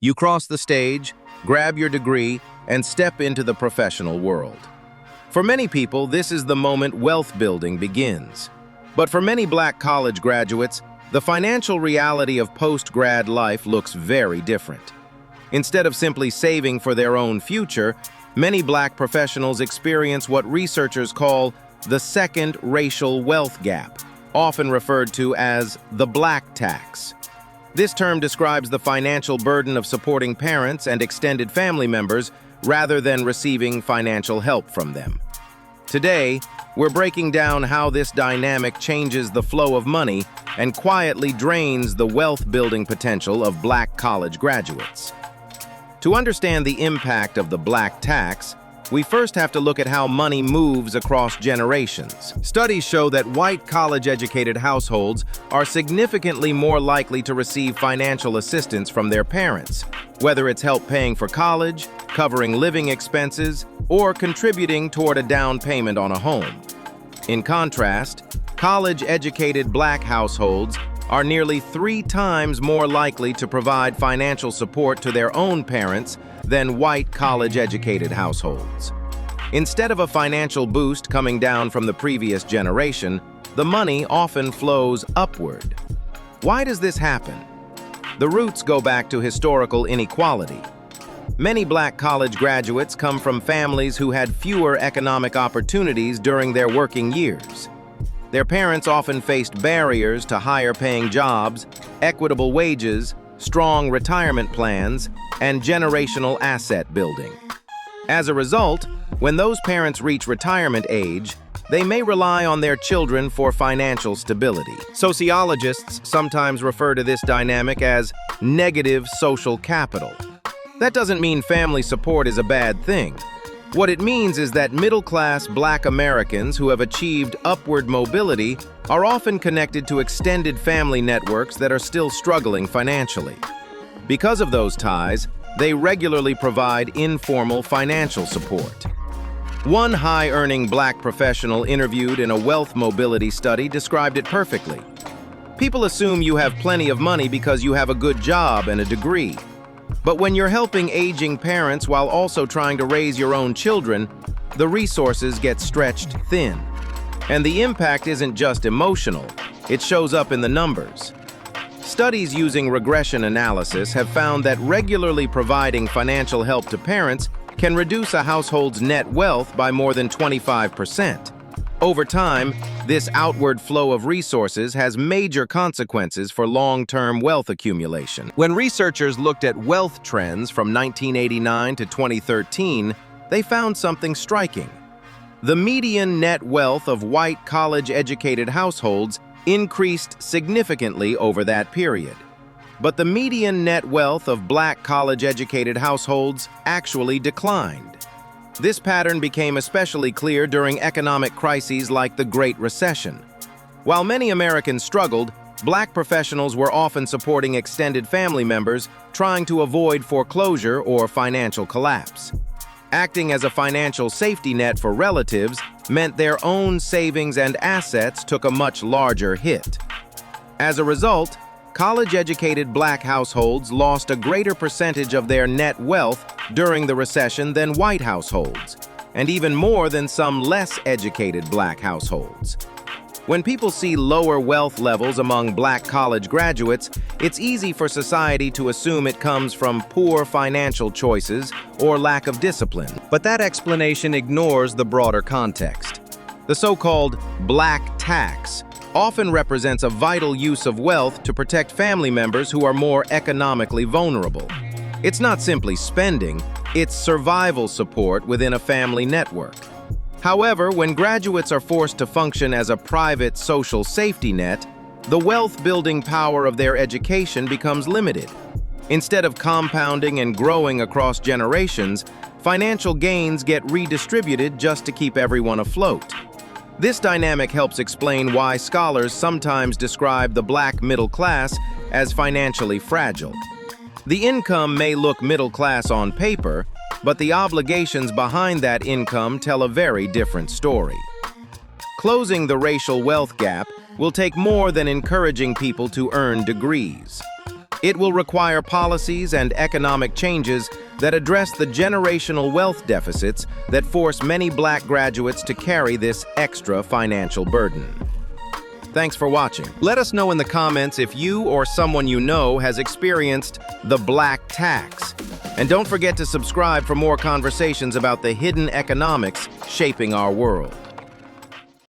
You cross the stage, grab your degree, and step into the professional world. For many people, this is the moment wealth building begins. But for many Black college graduates, the financial reality of post-grad life looks very different. Instead of simply saving for their own future, many Black professionals experience what researchers call the second racial wealth gap, often referred to as the Black tax. This term describes the financial burden of supporting parents and extended family members rather than receiving financial help from them. Today, we're breaking down how this dynamic changes the flow of money and quietly drains the wealth-building potential of Black college graduates. To understand the impact of the Black tax, we first have to look at how money moves across generations. Studies show that white college-educated households are significantly more likely to receive financial assistance from their parents, whether it's help paying for college, covering living expenses, or contributing toward a down payment on a home. In contrast, college-educated Black households are nearly 3 times more likely to provide financial support to their own parents than white college-educated households. Instead of a financial boost coming down from the previous generation, the money often flows upward. Why does this happen? The roots go back to historical inequality. Many Black college graduates come from families who had fewer economic opportunities during their working years. Their parents often faced barriers to higher-paying jobs, equitable wages, strong retirement plans, and generational asset building. As a result, when those parents reach retirement age, they may rely on their children for financial stability. Sociologists sometimes refer to this dynamic as negative social capital. That doesn't mean family support is a bad thing. What it means is that middle-class Black Americans who have achieved upward mobility are often connected to extended family networks that are still struggling financially. Because of those ties, they regularly provide informal financial support. One high-earning Black professional interviewed in a wealth mobility study described it perfectly. People assume you have plenty of money because you have a good job and a degree. But when you're helping aging parents while also trying to raise your own children, the resources get stretched thin. And the impact isn't just emotional, it shows up in the numbers. Studies using regression analysis have found that regularly providing financial help to parents can reduce a household's net wealth by more than 25%. Over time, this outward flow of resources has major consequences for long-term wealth accumulation. When researchers looked at wealth trends from 1989 to 2013, they found something striking. The median net wealth of white college-educated households increased significantly over that period. But the median net wealth of Black college-educated households actually declined. This pattern became especially clear during economic crises like the Great Recession. While many Americans struggled, Black professionals were often supporting extended family members trying to avoid foreclosure or financial collapse. Acting as a financial safety net for relatives meant their own savings and assets took a much larger hit. As a result, college-educated Black households lost a greater percentage of their net wealth during the recession than white households, and even more than some less educated Black households. When people see lower wealth levels among Black college graduates, it's easy for society to assume it comes from poor financial choices or lack of discipline. But that explanation ignores the broader context. The so-called Black tax often represents a vital use of wealth to protect family members who are more economically vulnerable. It's not simply spending, it's survival support within a family network. However, when graduates are forced to function as a private social safety net, the wealth-building power of their education becomes limited. Instead of compounding and growing across generations, financial gains get redistributed just to keep everyone afloat. This dynamic helps explain why scholars sometimes describe the Black middle class as financially fragile. The income may look middle class on paper, but the obligations behind that income tell a very different story. Closing the racial wealth gap will take more than encouraging people to earn degrees. It will require policies and economic changes that address the generational wealth deficits that force many Black graduates to carry this extra financial burden. Thanks for watching. Let us know in the comments if you or someone you know has experienced the Black tax. And don't forget to subscribe for more conversations about the hidden economics shaping our world.